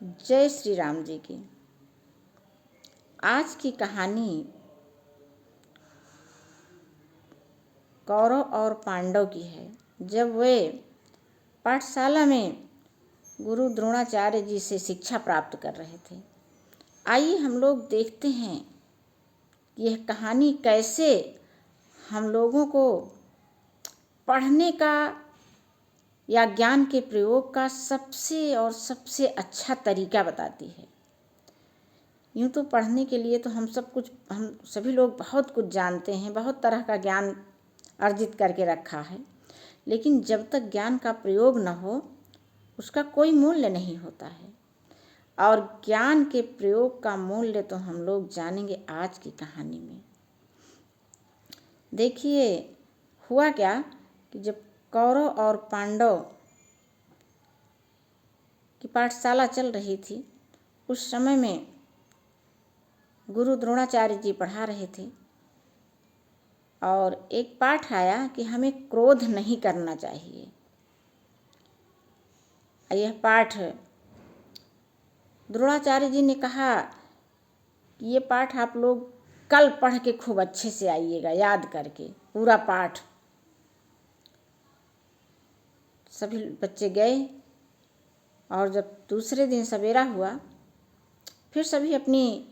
जय श्री राम जी की। आज की कहानी कौरव और पांडव की है। जब वे पाठशाला में गुरु द्रोणाचार्य जी से शिक्षा प्राप्त कर रहे थे। आइए हम लोग देखते हैं कि यह कहानी कैसे हम लोगों को पढ़ने का या ज्ञान के प्रयोग का सबसे अच्छा तरीका बताती है। यूँ तो पढ़ने के लिए तो हम सभी लोग बहुत कुछ जानते हैं, बहुत तरह का ज्ञान अर्जित करके रखा है, लेकिन जब तक ज्ञान का प्रयोग न हो उसका कोई मूल्य नहीं होता है। और ज्ञान के प्रयोग का मूल्य तो हम लोग जानेंगे आज की कहानी में। देखिए हुआ क्या कि जब कौरव और पांडव की पाठशाला चल रही थी, उस समय में गुरु द्रोणाचार्य जी पढ़ा रहे थे और एक पाठ आया कि हमें क्रोध नहीं करना चाहिए। यह पाठ द्रोणाचार्य जी ने कहा कि ये पाठ आप लोग कल पढ़ के खूब अच्छे से आइएगा, याद करके पूरा पाठ। सभी बच्चे गए और जब दूसरे दिन सवेरा हुआ फिर सभी अपनी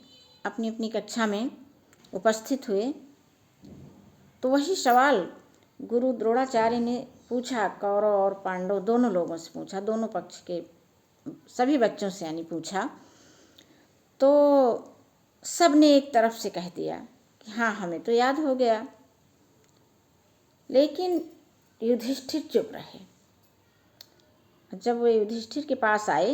अपनी कक्षा में उपस्थित हुए, तो वही सवाल गुरु द्रोणाचार्य ने पूछा। कौरव और पांडव दोनों लोगों से पूछा, दोनों पक्ष के सभी बच्चों से यानी पूछा। तो सब ने एक तरफ से कह दिया कि हाँ हमें तो याद हो गया, लेकिन युधिष्ठिर चुप रहे। जब वो युधिष्ठिर के पास आए,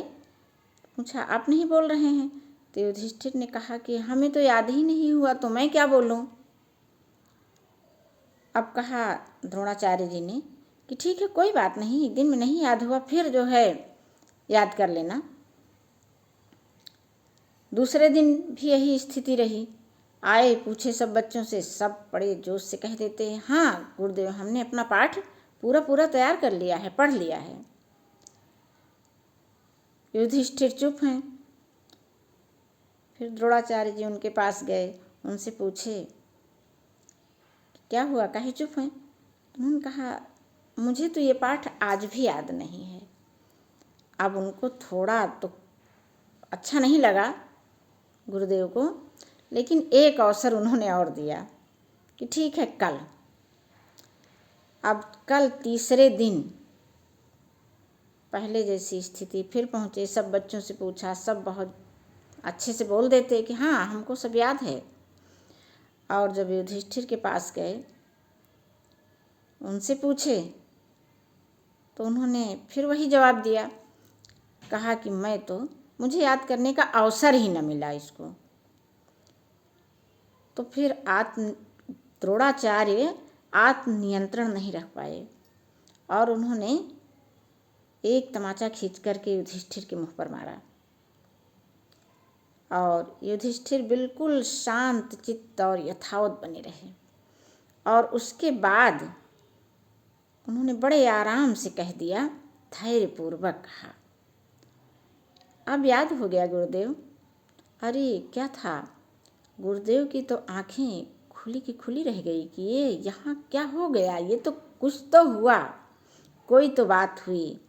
पूछा आप नहीं बोल रहे हैं? तो युधिष्ठिर ने कहा कि हमें तो याद ही नहीं हुआ, तो मैं क्या बोलूं। अब कहा द्रोणाचार्य जी ने कि ठीक है, कोई बात नहीं, एक दिन में नहीं याद हुआ, फिर जो है याद कर लेना। दूसरे दिन भी यही स्थिति रही। आए, पूछे सब बच्चों से, सब बड़े जोश से कह देते हैं हाँ गुरुदेव, हमने अपना पाठ पूरा तैयार कर लिया है, पढ़ लिया है। युधिष्ठिर चुप हैं। फिर द्रोणाचार्य जी उनके पास गए, उनसे पूछे क्या हुआ, काहे चुप हैं? उन्होंने कहा मुझे तो ये पाठ आज भी याद नहीं है। अब उनको थोड़ा तो अच्छा नहीं लगा गुरुदेव को, लेकिन एक अवसर उन्होंने और दिया कि ठीक है कल। अब कल तीसरे दिन पहले जैसी स्थिति, फिर पहुँचे, सब बच्चों से पूछा, सब बहुत अच्छे से बोल देते कि हाँ हमको सब याद है। और जब युधिष्ठिर के पास गए, उनसे पूछे, तो उन्होंने फिर वही जवाब दिया, कहा कि मुझे याद करने का अवसर ही न मिला इसको। तो फिर द्रोणाचार्य आत्मनियंत्रण नहीं रख पाए और उन्होंने एक तमाचा खींच करके युधिष्ठिर के मुंह पर मारा। और युधिष्ठिर बिल्कुल शांत चित्त और यथावत बने रहे। और उसके बाद उन्होंने बड़े आराम से कह दिया, धैर्यपूर्वक कहा, अब याद हो गया गुरुदेव। अरे क्या था, गुरुदेव की तो आंखें खुली की खुली रह गई कि ये यहाँ क्या हो गया, ये तो कुछ तो हुआ, कोई तो बात हुई।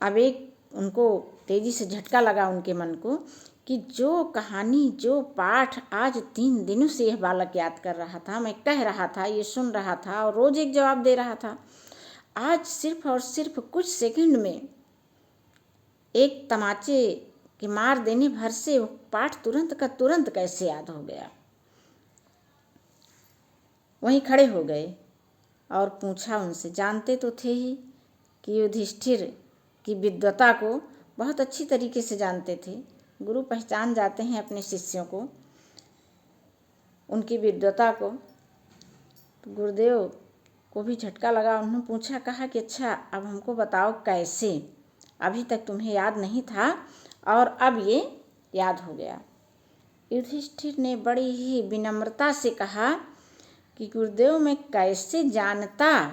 अब एक उनको तेजी से झटका लगा उनके मन को कि जो कहानी, जो पाठ आज 3 दिनों से यह बालक याद कर रहा था, मैं कह रहा था, ये सुन रहा था और रोज एक जवाब दे रहा था, आज सिर्फ और सिर्फ कुछ सेकंड में एक तमाचे के मार देने भर से वो पाठ तुरंत का तुरंत कैसे याद हो गया। वहीं खड़े हो गए और पूछा उनसे, जानते तो थे ही कि युधिष्ठिर की विद्वता को बहुत अच्छी तरीके से जानते थे। गुरु पहचान जाते हैं अपने शिष्यों को, उनकी विद्वता को। तो गुरुदेव को भी झटका लगा। उन्होंने पूछा, कहा कि अच्छा अब हमको बताओ कैसे, अभी तक तुम्हें याद नहीं था और अब ये याद हो गया। युधिष्ठिर ने बड़ी ही विनम्रता से कहा कि गुरुदेव मैं कैसे जानता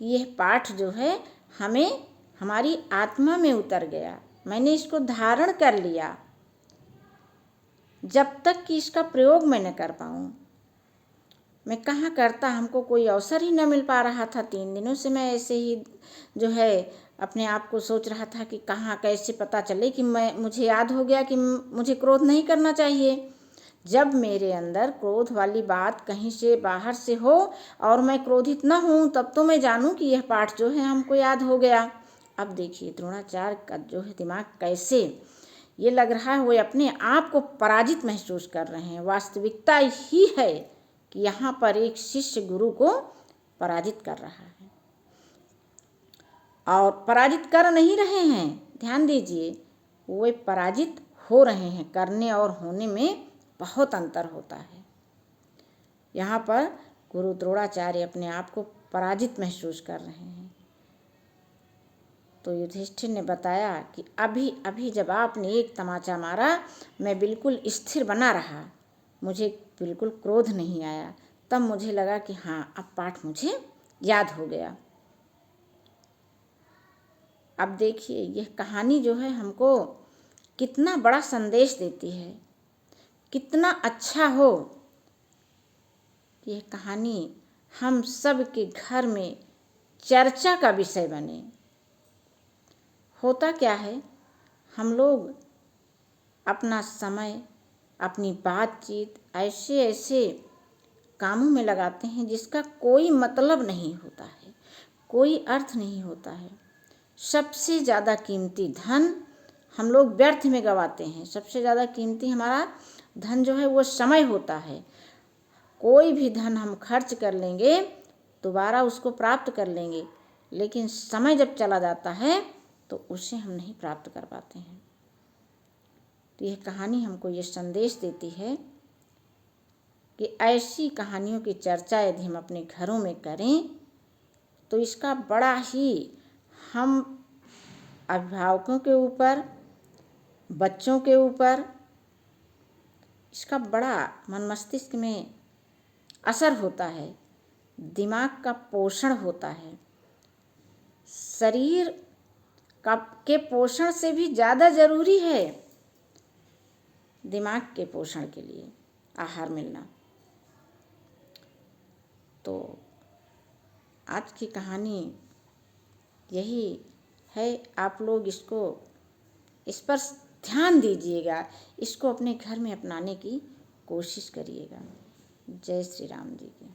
कि यह पाठ जो है हमें हमारी आत्मा में उतर गया, मैंने इसको धारण कर लिया, जब तक कि इसका प्रयोग मैं न कर पाऊँ मैं कहाँ करता। हमको कोई अवसर ही न मिल पा रहा था। 3 दिनों से मैं ऐसे ही जो है अपने आप को सोच रहा था कि कहाँ कैसे पता चले कि मुझे याद हो गया कि मुझे क्रोध नहीं करना चाहिए। जब मेरे अंदर क्रोध वाली बात कहीं से बाहर से हो और मैं क्रोधित न हूँ, तब तो मैं जानूँ कि यह पाठ जो है हमको याद हो गया। अब देखिए द्रोणाचार्य का जो है दिमाग कैसे, ये लग रहा है वो अपने आप को पराजित महसूस कर रहे हैं। वास्तविकता ही है कि यहाँ पर एक शिष्य गुरु को पराजित कर रहा है, और पराजित कर नहीं रहे हैं, ध्यान दीजिए, वे पराजित हो रहे हैं। करने और होने में बहुत अंतर होता है। यहाँ पर गुरु द्रोणाचार्य अपने आप को पराजित महसूस कर रहे हैं। तो युधिष्ठिर ने बताया कि अभी अभी जब आपने एक तमाचा मारा, मैं बिल्कुल स्थिर बना रहा, मुझे बिल्कुल क्रोध नहीं आया। तब मुझे लगा कि हाँ, अब पाठ मुझे याद हो गया। अब देखिए यह कहानी जो है हमको कितना बड़ा संदेश देती है। कितना अच्छा हो कि यह कहानी हम सब के घर में चर्चा का विषय बने। होता क्या है, हम लोग अपना समय, अपनी बातचीत ऐसे ऐसे कामों में लगाते हैं जिसका कोई मतलब नहीं होता है, कोई अर्थ नहीं होता है। सबसे ज़्यादा कीमती धन हम लोग व्यर्थ में गंवाते हैं। सबसे ज़्यादा कीमती हमारा धन जो है वो समय होता है। कोई भी धन हम खर्च कर लेंगे, दोबारा उसको प्राप्त कर लेंगे, लेकिन समय जब चला जाता है तो उसे हम नहीं प्राप्त कर पाते हैं। तो यह कहानी हमको ये संदेश देती है कि ऐसी कहानियों की चर्चा यदि हम अपने घरों में करें तो इसका बड़ा ही हम अभिभावकों के ऊपर, बच्चों के ऊपर इसका बड़ा मन मस्तिष्क में असर होता है। दिमाग का पोषण होता है। शरीर का के पोषण से भी ज़्यादा ज़रूरी है दिमाग के पोषण के लिए आहार मिलना। तो आज की कहानी यही है। आप लोग इस पर ध्यान दीजिएगा, इसको अपने घर में अपनाने की कोशिश करिएगा। जय श्री राम जी की।